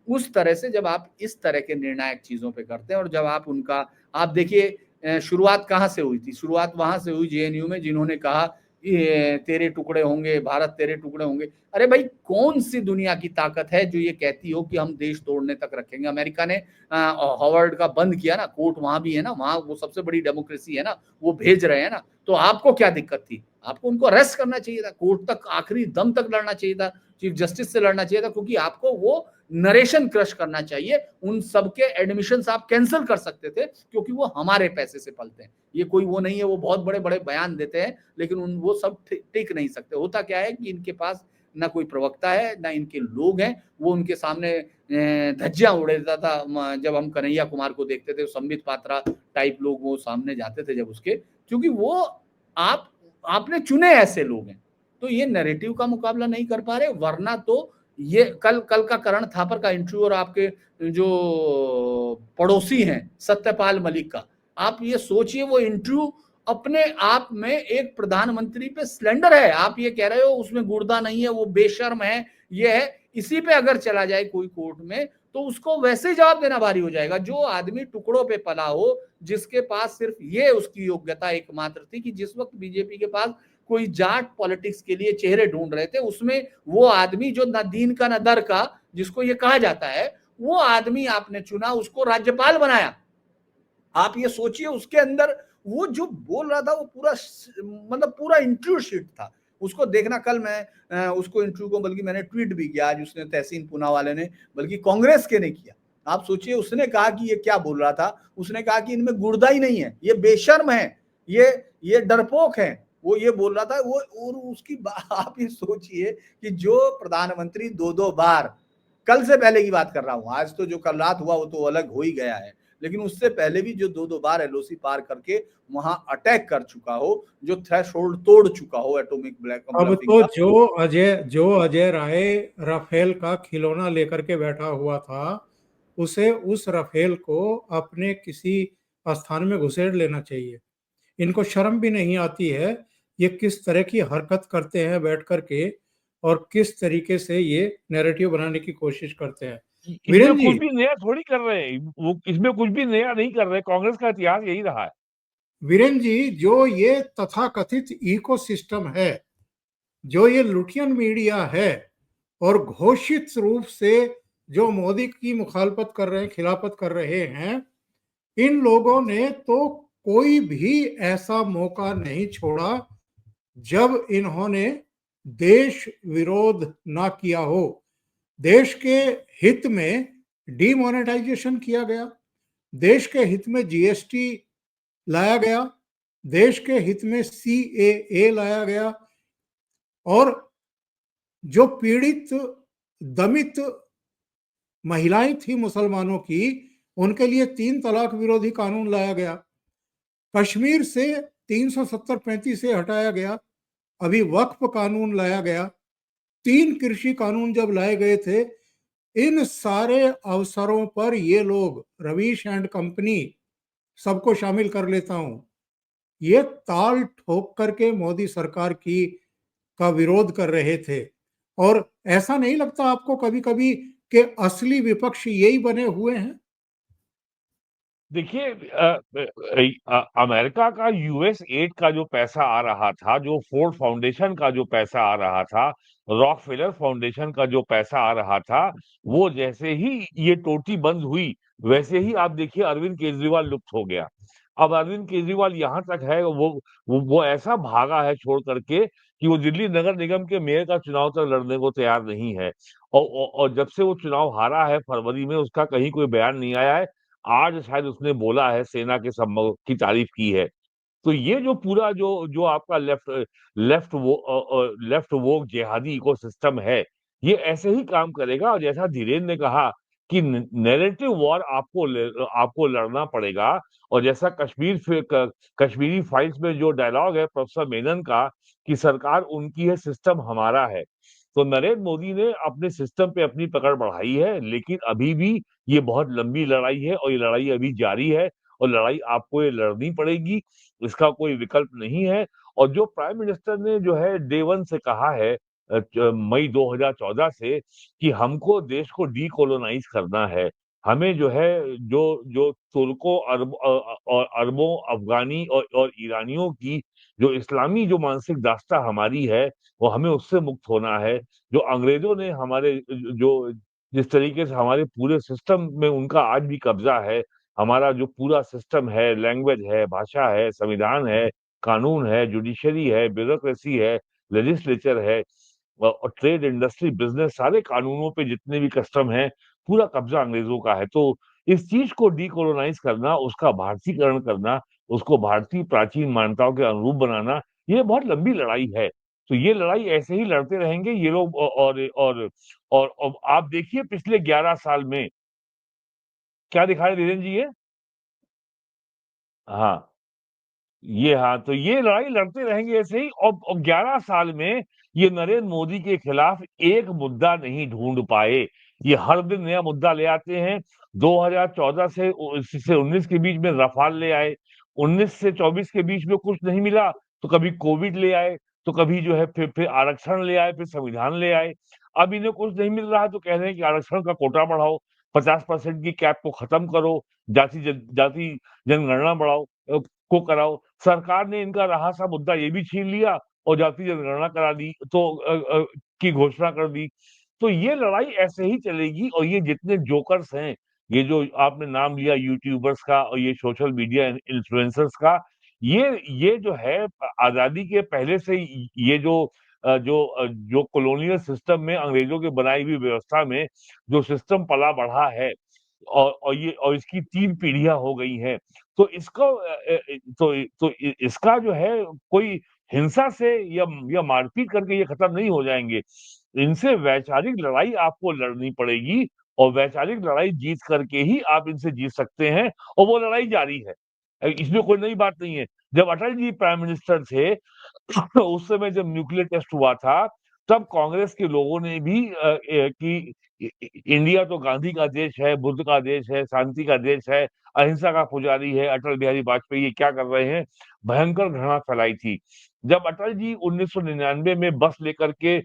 उस तरह से जब आप इस तरह के निर्णायक चीजों पे करते हैं, और जब आप उनका, आप देखिए शुरुआत कहाँ से हुई थी, शुरुआत वहां से हुई JNU में, जिन्होंने कहा तेरे टुकड़े होंगे भारत, तेरे टुकड़े होंगे। अरे भाई, कौन सी दुनिया की ताकत है जो ये कहती हो कि हम देश तोड़ने तक रखेंगे? अमेरिका ने हॉवर्ड का बंद किया ना, कोर्ट वहां भी है ना, वहां वो सबसे बड़ी डेमोक्रेसी है ना, वो भेज रहे हैं ना, तो आपको क्या दिक्कत थी? आपको उनको अरेस्ट करना चाहिए था, कोर्ट तक आखिरी दम तक लड़ना चाहिए था, चीफ जस्टिस से लड़ना चाहिए था, क्योंकि आपको वो नरेशन क्रश करना चाहिए। उन सबके एडमिशन आप कैंसिल कर सकते थे, क्योंकि वो हमारे पैसे से पलते हैं, ये कोई वो नहीं है, वो बहुत बड़े बड़े बयान देते हैं, लेकिन वो सब टिक नहीं सकते। होता क्या है कि इनके पास ना कोई प्रवक्ता है, ना इनके लोग हैं। वो उनके सामने धज्जियां उड़ा देता था। जब हम कन्हैया कुमार को देखते थे, संबित पात्रा टाइप लोग वो सामने जाते थे जब उसके, क्योंकि वो आपने चुने ऐसे लोग हैं, तो ये नैरेटिव का मुकाबला नहीं कर पा रहे, वरना तो ये कल का करण थापर का इंटरव्यू और आपके जो पड़ोसी हैं सत्यपाल मलिक का, आप ये सोचिए वो इंटरव्यू अपने आप में एक प्रधानमंत्री पे स्लेंडर है। आप ये कह रहे हो उसमें गुर्दा नहीं है, वो बेशर्म है, ये है, इसी पे अगर चला जाए कोई कोर्ट में तो उसको वैसे जवाब देना भारी हो जाएगा। जो आदमी टुकड़ों पे पला हो, जिसके पास सिर्फ ये उसकी योग्यता एकमात्र थी कि जिस वक्त बीजेपी के पास कोई जाट पॉलिटिक्स के लिए चेहरे ढूंढ रहे थे, उसमें वो आदमी जो न दीन का न दर का, जिसको ये कहा जाता है, वो आदमी आपने चुना, उसको राज्यपाल बनाया। आप ये सोचिए उसके अंदर वो जो बोल रहा था वो पूरा मतलब पूरा इंटरव्यू शीट था, उसको देखना। कल मैं उसको इंटरव्यू को बल्कि मैंने ट्वीट भी किया, आज उसने तहसीन पूना वाले ने, बल्कि कांग्रेस के ने किया। आप सोचिए उसने कहा कि ये क्या बोल रहा था, उसने कहा कि इनमें गुर्दा ही नहीं है, ये बेशर्म है, ये डरपोक है, वो ये बोल रहा था। वो और उसकी आप ये सोचिए कि जो प्रधानमंत्री दो बार, कल से पहले की बात कर रहा हूं, आज तो जो कल रात हुआ वो तो अलग हो ही गया है, लेकिन उससे पहले भी जो दो बार एलओसी पार करके वहां अटैक कर चुका हो, जो थ्रेशोल्ड तोड़ चुका हो एटॉमिक अब ब्लफिंग तो का। जो अजय राय राफेल का खिलौना लेकर के बैठा हुआ था, उसे उस राफेल को अपने किसी स्थान में घुसेड़ लेना चाहिए। इनको शर्म भी नहीं आती है, ये किस तरह की हरकत करते हैं बैठ करके, और किस तरीके से ये नैरेटिव बनाने की कोशिश करते हैं। इसमें वीरेंद्र कुछ जी, भी नया थोड़ी कर रहे हैं, वो इसमें कुछ भी नया नहीं कर रहे, कांग्रेस का इतिहास यही रहा है। वीरेंद्र जी, जो ये तथाकथित इकोसिस्टम है, जो ये लुटियन मीडिया है, और घोषित रूप से जो मोदी की मुखालफत कर रहे हैं, खिलाफत कर रहे हैं, इन लोगों ने तो कोई भी ऐसा मौका नहीं छोड़ा जब इन्होंने देश विरोध ना किया हो। देश के हित में डीमोनेटाइजेशन किया गया, देश के हित में जीएसटी लाया गया, देश के हित में सीएए लाया गया, और जो पीड़ित दमित महिलाएं थी मुसलमानों की, उनके लिए 3 तलाक विरोधी कानून लाया गया। कश्मीर से 370-35 से हटाया गया। अभी वक्फ कानून लाया गया। 3 कृषि कानून जब लाए गए थे, इन सारे अवसरों पर ये लोग, रवीश एंड कंपनी, सबको शामिल कर लेता हूं, ये ताल ठोक करके मोदी सरकार की का विरोध कर रहे थे। और ऐसा नहीं लगता आपको कभी कभी कि असली विपक्ष यही बने हुए हैं? देखिए, अमेरिका का यूएस एड का जो पैसा आ रहा था, जो फोर्ड फाउंडेशन का जो पैसा आ रहा था, रॉकफेलर फाउंडेशन का जो पैसा आ रहा था, वो जैसे ही ये टोटी बंद हुई, वैसे ही आप देखिए अरविंद केजरीवाल लुप्त हो गया। अब अरविंद केजरीवाल यहाँ तक है, वो ऐसा भागा है छोड़ करके कि वो दिल्ली नगर निगम के मेयर का चुनाव तक लड़ने को तैयार नहीं है। और जब से वो चुनाव हारा है फरवरी में, उसका कहीं कोई बयान नहीं आया है। आज शायद उसने बोला है, सेना के सम्मो की तारीफ की है। तो ये जो पूरा जो जो आपका लेफ्ट वोक जिहादी इकोसिस्टम है, ये ऐसे ही काम करेगा। और जैसा धीरेन्द्र ने कहा कि नैरेटिव वॉर आपको लड़ना पड़ेगा। और जैसा कश्मीरी फाइल्स में जो डायलॉग है प्रोफेसर मेनन का कि सरकार उनकी है, सिस्टम हमारा है, तो नरेंद्र मोदी ने अपने सिस्टम पे अपनी पकड़ बढ़ाई है। लेकिन अभी भी ये बहुत लंबी लड़ाई है, और ये लड़ाई अभी जारी है, और लड़ाई आपको ये लड़नी पड़ेगी, इसका कोई विकल्प नहीं है। और जो प्राइम मिनिस्टर ने जो है डे वन से कहा है, मई 2014 से, कि हमको देश को डीकोलोनाइज करना है, हमें जो है जो जो तुर्कों और अरबों अफगानी और ईरानियों की जो इस्लामी जो मानसिक दास्ता हमारी है, वो हमें उससे मुक्त होना है। जो अंग्रेजों ने हमारे जो जिस तरीके से हमारे पूरे सिस्टम में उनका आज भी कब्जा है, हमारा जो पूरा सिस्टम है, लैंग्वेज है, भाषा है, संविधान है, कानून है, जुडिशरी है, ब्यूरोक्रेसी है, लेजिस्लेचर है, और ट्रेड, इंडस्ट्री, बिजनेस, सारे कानूनों पे जितने भी कस्टम है, पूरा कब्जा अंग्रेजों का है। तो इस चीज को डीकोलोनाइज करना, उसका भारतीकरण करना, उसको भारतीय प्राचीन मान्यताओं के अनुरूप बनाना, ये बहुत लंबी लड़ाई है। तो ये लड़ाई ऐसे ही लड़ते रहेंगे ये लोग। और आप देखिए पिछले 11 साल में क्या दिखाई धीरेन्द्र जी ये। हाँ, ये हाँ, तो ये लड़ाई लड़ते रहेंगे ऐसे ही, और 11 साल में ये नरेंद्र मोदी के खिलाफ एक मुद्दा नहीं ढूंढ पाए। ये हर दिन नया मुद्दा ले आते हैं। 2014 से 19 के बीच में रफाल ले आए, 19 से 24 के बीच में कुछ नहीं मिला तो कभी कोविड ले आए, तो कभी जो है फिर आरक्षण ले आए, फिर संविधान ले आए। अब इन्हें कुछ नहीं मिल रहा तो कह रहे हैं कि आरक्षण का कोटा बढ़ाओ, 50% की कैप को खत्म करो, जाति जनगणना बढ़ाओ, को कराओ। सरकार ने इनका रहा सा मुद्दा ये भी छीन लिया और जाति जनगणना करा दी, तो की घोषणा कर दी। तो ये लड़ाई ऐसे ही चलेगी, और ये जितने जोकर्स हैं, ये जो आपने नाम लिया यूट्यूबर्स का और ये सोशल मीडिया इन्फ्लुएंसर्स का, ये जो है आजादी के पहले से ये जो कॉलोनियल सिस्टम में अंग्रेजों की बनाई हुई व्यवस्था में जो सिस्टम पला बढ़ा है, और इसकी 3 पीढ़ियां हो गई हैं। तो इसका जो है कोई हिंसा से या मारपीट करके ये खत्म नहीं हो जाएंगे। इनसे वैचारिक लड़ाई आपको लड़नी पड़ेगी, और वैचारिक लड़ाई जीत करके ही आप इनसे जीत सकते हैं, और वो लड़ाई जारी है। इसमें कोई नई बात नहीं है। जब अटल जी प्राइम मिनिस्टर थे उस समय जब न्यूक्लियर टेस्ट हुआ था, तब कांग्रेस के लोगों ने भी कि इंडिया तो गांधी का देश है, बुद्ध का देश है, शांति का देश है, अहिंसा का पुजारी है, अटल बिहारी वाजपेयी ये क्या कर रहे हैं, भयंकर घृणा फैलाई थी। जब अटल जी 1999 में बस लेकर के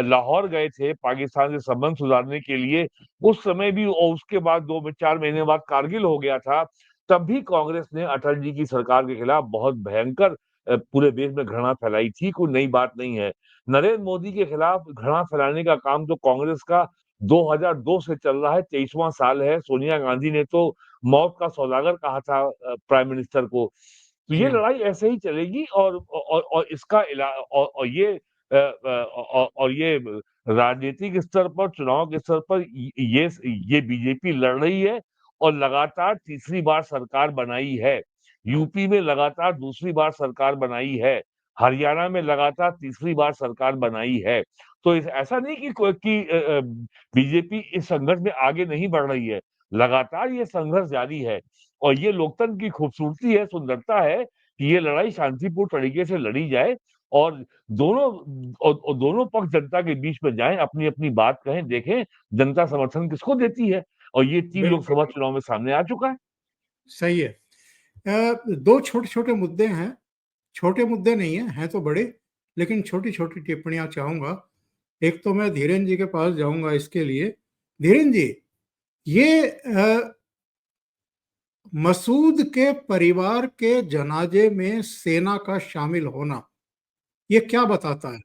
लाहौर गए थे पाकिस्तान से संबंध सुधारने के लिए, उस समय भी और उसके बाद 2-4 महीने बाद कारगिल हो गया था, तब भी कांग्रेस ने अटल जी की सरकार के खिलाफ बहुत भयंकर पूरे देश में घृणा फैलाई थी। कोई नई बात नहीं है। नरेंद्र मोदी के खिलाफ घृणा फैलाने का काम तो कांग्रेस का 2002 से चल रहा है, 23वां साल है। सोनिया गांधी ने तो मौत का सौदागर कहा था प्राइम मिनिस्टर को। तो ये लड़ाई ऐसे ही चलेगी, और इसका और ये राजनीतिक स्तर पर, चुनाव के स्तर पर ये बीजेपी लड़ रही है, और लगातार तीसरी बार सरकार बनाई है। यूपी में लगातार दूसरी बार सरकार बनाई है, हरियाणा में लगातार तीसरी बार सरकार बनाई है। तो ऐसा नहीं कि बीजेपी इस संघर्ष में आगे नहीं बढ़ रही है, लगातार ये संघर्ष जारी है, और ये लोकतंत्र की खूबसूरती है, सुंदरता है कि ये लड़ाई शांतिपूर्ण तरीके से लड़ी जाए, और दोनों पक्ष जनता के बीच में जाएं, अपनी बात कहें, देखें जनता समर्थन किसको देती है, और ये 3 लोकसभा चुनाव में सामने आ चुका है। सही है। 2 छोटे-छोटे मुद्दे हैं, छोटे मुद्दे नहीं हैं तो बड़े, लेकिन छोटी-छोटी टिप्पणियां चाहूंगा। एक तो मैं धीरेन जी के पास जाऊंगा इसके लिए। धीरेन जी, ये मसूद के परिवार के जनाजे में सेना का शामिल होना, ये क्या बताता है?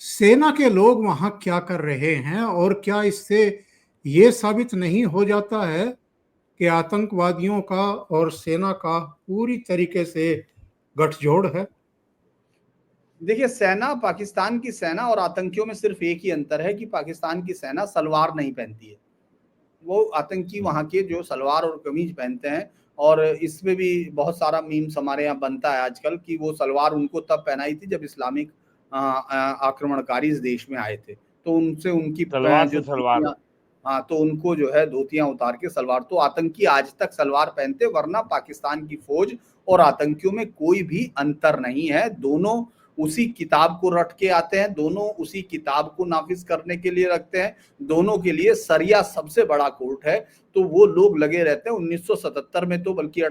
सेना के लोग वहां क्या कर रहे हैं, और क्या इससे ये साबित नहीं हो जाता है कि आतंकवादियों का और सेना का पूरी तरीके से गठजोड़ है? देखिए, सेना, पाकिस्तान की सेना और आतंकियों में सिर्फ एक ही अंतर है कि पाकिस्तान की सेना सलवार नहीं पहनती है। वो आतंकी वहां के जो सलवार और कमीज पहनते हैं, और इसमें भी बहुत सारा मीम्स हमारे यहाँ बनता है आजकल कि वो सलवार उनको तब पहनाई थी जब इस्लामिक आक्रमणकारी इस देश में आए थे, तो उनसे उनकी जो सलवार, हाँ, तो उनको जो है धोतियां उतार के सलवार, तो आतंकी आज तक सलवार पहनते, वरना पाकिस्तान की फौज और आतंकियों में कोई भी अंतर नहीं है। दोनों उसी किताब को रट के आते हैं, दोनों उसी किताब को नाफिज करने के लिए रखते हैं, दोनों के लिए सरिया सबसे बड़ा कोर्ट है। तो वो लोग लगे रहते हैं। 1977 में तो बल्कि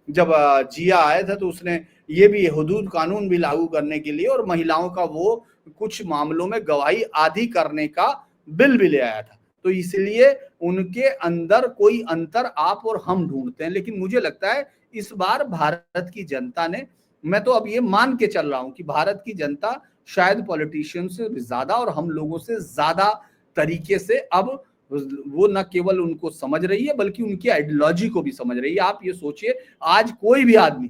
जब जिया आया था तो उसने ये भी हुदूद कानून भी लागू करने के लिए और महिलाओं का वो कुछ मामलों में गवाही आधी करने का बिल भी ले आया था। तो इसलिए उनके अंदर कोई अंतर आप और हम ढूंढते हैं, लेकिन मुझे लगता है इस बार भारत की जनता ने, मैं तो अब ये मान के चल रहा हूं कि भारत की जनता शायद पॉलिटिशियन से ज्यादा और हम लोगों से ज्यादा तरीके से अब वो न केवल उनको समझ रही है बल्कि उनकी आइडियोलॉजी को भी समझ रही है। आप ये सोचिए, आज कोई भी आदमी,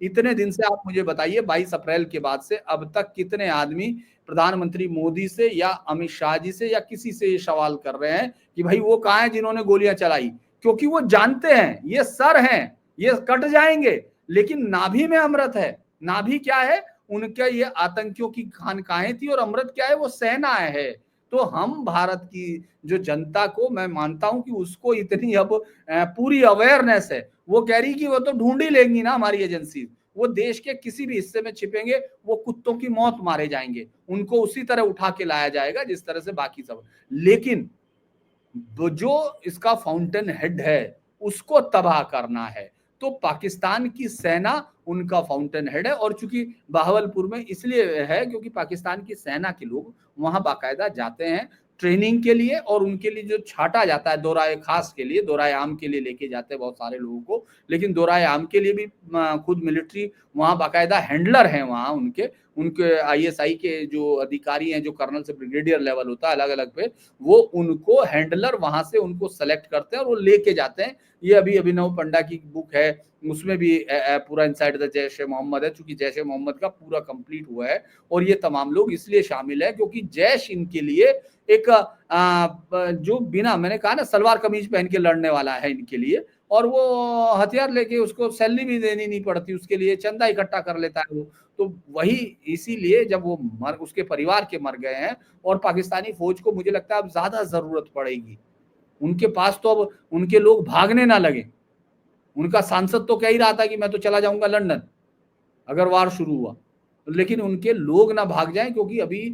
इतने दिन से आप मुझे बताइए 22 अप्रैल के बाद से अब तक कितने आदमी प्रधानमंत्री मोदी से या अमित शाह जी से या किसी से ये सवाल कर रहे हैं कि भाई वो कहाँ हैं जिन्होंने गोलियां चलाई? क्योंकि वो जानते हैं ये सर हैं, ये कट जाएंगे, लेकिन नाभि में अमृत है, नाभि क्या है, उनके ये आतंकियों की खानकाहें थी, और अमृत क्या है, वो सेना है। तो हम भारत की जो जनता को मैं मानता हूं कि उसको इतनी अब पूरी अवेयरनेस है, वो कह रही कि वो तो ढूंढ ही लेंगी ना हमारी एजेंसी, वो देश के किसी भी हिस्से में छिपेंगे, वो कुत्तों की मौत मारे जाएंगे, उनको उसी तरह उठा के लाया जाएगा जिस तरह से बाकी सब। लेकिन जो इसका फाउंटेन हेड है उसको तबाह करना है, तो पाकिस्तान की सेना उनका फाउंटेन हेड है। और चूंकि बहावलपुर में इसलिए है क्योंकि पाकिस्तान की सेना के लोग वहां बाकायदा जाते हैं ट्रेनिंग के लिए, और उनके लिए जो छाटा जाता है दोराए खास के लिए, दोराए आम के लिए लेके जाते हैं बहुत सारे लोगों को, लेकिन दोराए आम के लिए भी खुद मिलिट्री वहां बाकायदा हैंडलर हैं, वहां उनके उनके आईएसआई के जो अधिकारी हैं, जो कर्नल से ब्रिगेडियर लेवल होता है अलग अलग पे, वो उनको हैंडलर वहां से उनको सेलेक्ट करते हैं और वो लेके जाते हैं। ये अभी अभिनव पंडा की बुक है, उसमें भी पूरा इनसाइड द जैश ए मोहम्मद है, चूंकि जैश ए मोहम्मद का पूरा कंप्लीट हुआ है, और ये तमाम लोग इसलिए शामिल है क्योंकि जैश इनके लिए एक जो बिना, मैंने कहा ना, सलवार कमीज पहन के लड़ने वाला है इनके लिए, और वो हथियार लेके उसको सैलरी भी देनी नहीं पड़ती, उसके लिए चंदा इकट्ठा कर लेता है वो। तो वही इसीलिए जब वो उसके परिवार के मर गए हैं, और पाकिस्तानी फौज को मुझे लगता है अब ज्यादा जरूरत पड़ेगी उनके पास, तो अब उनके लोग भागने ना लगे। उनका सांसद तो कह ही रहा था कि मैं तो चला जाऊंगा लंदन अगर वार शुरू हुआ, लेकिन उनके लोग ना भाग जाएं, क्योंकि अभी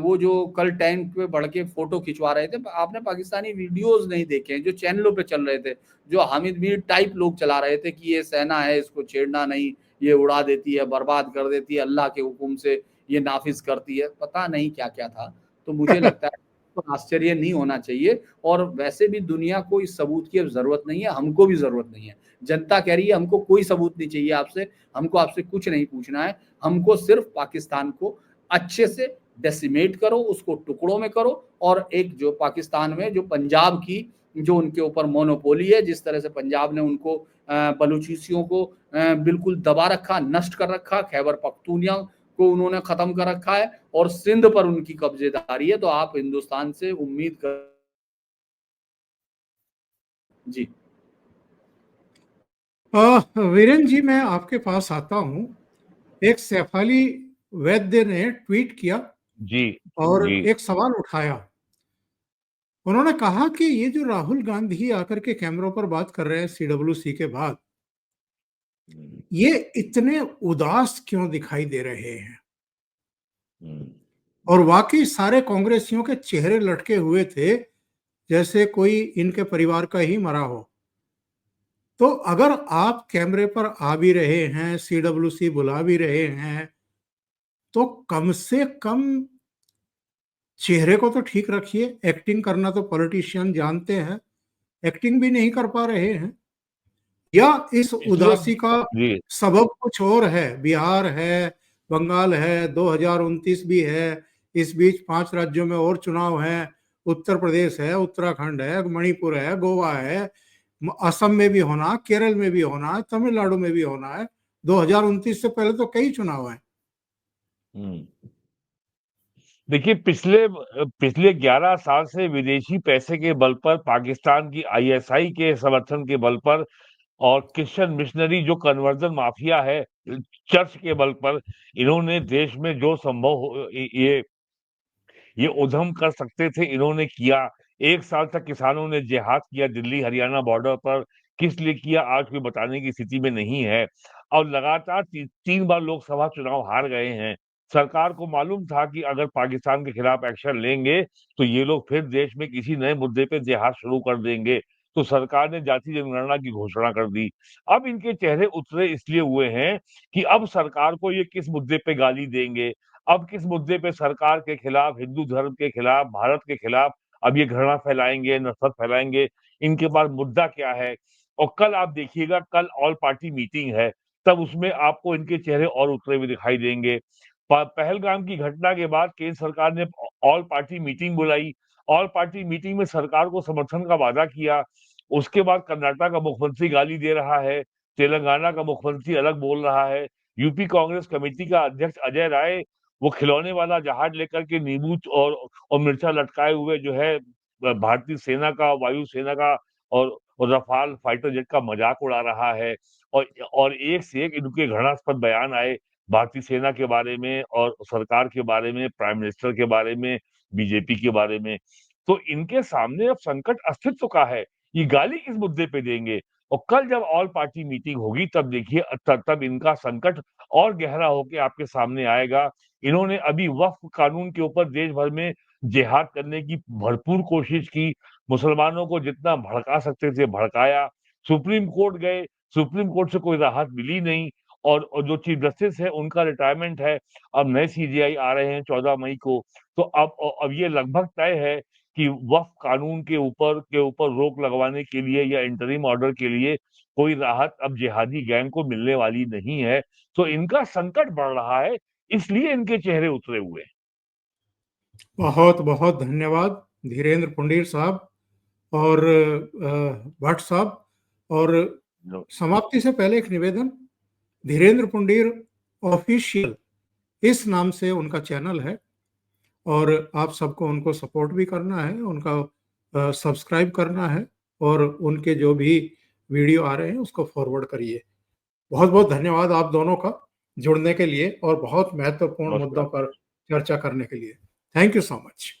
वो जो कल टैंक पे बढ़ के फोटो खिंचवा रहे थे, आपने पाकिस्तानी वीडियोस नहीं देखे जो चैनलों पे चल रहे थे, जो हामिद मीर टाइप लोग चला रहे थे कि ये सेना है, इसको छेड़ना नहीं, ये उड़ा देती है, बर्बाद कर देती है, अल्लाह के हुक्म से ये नाफिज करती है, पता नहीं क्या क्या था। तो मुझे लगता है तो आश्चर्य नहीं होना चाहिए, और वैसे भी दुनिया को इस सबूत की अब जरूरत नहीं है, हमको भी जरूरत नहीं है। जनता कह रही है हमको कोई सबूत नहीं चाहिए आपसे, हमको आपसे कुछ नहीं पूछना है, हमको सिर्फ पाकिस्तान को अच्छे से डेसिमेट करो, उसको टुकड़ों में करो, और एक जो पाकिस्तान में जो पंजाब की जो उनके ऊपर मोनोपोली है, जिस तरह से पंजाब ने उनको बलूचियों को बिल्कुल दबा रखा, नष्ट कर रखा, खैबर पख्तूनिया को उन्होंने खत्म कर रखा है, और सिंध पर उनकी कब्जेदारी है, तो आप हिंदुस्तान से उम्मीद कर जी। वीरेन जी, मैं आपके पास आता हूं। एक सैफ अली वैद्य ने ट्वीट किया जी और जी एक सवाल उठाया। उन्होंने कहा कि ये जो राहुल गांधी आकर के कैमरों पर बात कर रहे हैं सीडब्ल्यूसी के बाद, ये इतने उदास क्यों दिखाई दे रहे हैं? और वाकई सारे कांग्रेसियों के चेहरे लटके हुए थे, जैसे कोई इनके परिवार का ही मरा हो। तो अगर आप कैमरे पर आ भी रहे हैं, सीडब्ल्यूसी बुला भी रहे हैं, तो कम से कम चेहरे को तो ठीक रखिए। एक्टिंग करना तो पॉलिटिशियन जानते हैं, एक्टिंग भी नहीं कर पा रहे हैं। या इस इसलिए उदासी का जी सबब कुछ और है? बिहार है, बंगाल है, 2029 भी है, इस बीच 5 राज्यों में और चुनाव हैं, उत्तर प्रदेश है, उत्तराखंड है, मणिपुर है, गोवा है, असम में भी होना, केरल में भी होना है, तमिलनाडु में भी होना है। 2029 से पहले तो कई चुनाव हैं। देखिए, पिछले 11 साल से विदेशी पैसे के बल पर, पाकिस्तान की आईएसआई के समर्थन के बल पर, और क्रिश्चियन मिशनरी जो कन्वर्जन माफिया है, चर्च के बल पर, इन्होंने देश में जो संभव ये उधम कर सकते थे इन्होंने किया। 1 साल तक किसानों ने जिहाद किया दिल्ली हरियाणा बॉर्डर पर। किस लिए किया आज कोई बताने की स्थिति में नहीं है। और लगातार 3 बार लोकसभा चुनाव हार गए हैं। सरकार को मालूम था कि अगर पाकिस्तान के खिलाफ एक्शन लेंगे तो ये लोग फिर देश में किसी नए मुद्दे पे जिहाद शुरू कर देंगे। तो सरकार ने जाति जनगणना की घोषणा कर दी। अब इनके चेहरे उतरे इसलिए हुए हैं कि अब सरकार को ये किस मुद्दे पे गाली देंगे, अब किस मुद्दे पे सरकार के खिलाफ, हिंदू धर्म के खिलाफ, भारत के खिलाफ अब ये घृणा फैलाएंगे, नफरत फैलाएंगे। इनके पास मुद्दा क्या है। और कल आप देखिएगा, कल ऑल पार्टी मीटिंग है, तब उसमें आपको इनके चेहरे और उतरे हुए दिखाई देंगे। पहलगाम की घटना के बाद केंद्र सरकार ने ऑल पार्टी मीटिंग बुलाई। ऑल पार्टी मीटिंग में सरकार को समर्थन का वादा किया। उसके बाद कर्नाटक का मुख्यमंत्री गाली दे रहा है, तेलंगाना का मुख्यमंत्री अलग बोल रहा है, यूपी कांग्रेस कमेटी का अध्यक्ष अजय राय वो खिलौने वाला जहाज लेकर के नींबू और मिर्चा लटकाए हुए जो है भारतीय सेना का, वायु सेना का और रफाल फाइटर जेट का मजाक उड़ा रहा है। और एक से एक इनके घृणास्पद बयान आए भारतीय सेना के बारे में और सरकार के बारे में, प्राइम मिनिस्टर के बारे में, बीजेपी के बारे में। तो इनके सामने अब संकट अस्तित्व का है। ये गाली किस मुद्दे पे देंगे? और कल जब ऑल पार्टी मीटिंग होगी तब देखिए तब इनका संकट और गहरा होके आपके सामने आएगा। इन्होंने अभी वक्फ कानून के ऊपर देश भर में जिहाद करने की भरपूर कोशिश की, मुसलमानों को जितना भड़का सकते थे भड़काया, सुप्रीम कोर्ट गए, सुप्रीम कोर्ट से कोई राहत मिली नहीं, और जो चीफ जस्टिस है उनका रिटायरमेंट है, अब नए सीजेआई आ रहे हैं 14 मई को। तो अब ये लगभग तय है कि वक्फ कानून के ऊपर रोक लगवाने के लिए या इंटरिम ऑर्डर के लिए कोई राहत अब जिहादी गैंग को मिलने वाली नहीं है। तो इनका संकट बढ़ रहा है, इसलिए इनके चेहरे उतरे हुए हैं। बहुत बहुत धन्यवाद धीरेन्द्र पुंडीर साहब और भट्ट साहब। और समाप्ति से पहले एक निवेदन, धीरेन्द्र पुंडीर ऑफिशियल इस नाम से उनका चैनल है और आप सबको उनको सपोर्ट भी करना है, उनका सब्सक्राइब करना है और उनके जो भी वीडियो आ रहे हैं उसको फॉरवर्ड करिए। बहुत बहुत धन्यवाद आप दोनों का जुड़ने के लिए और बहुत महत्वपूर्ण मुद्दों पर चर्चा करने के लिए। Thank you so much.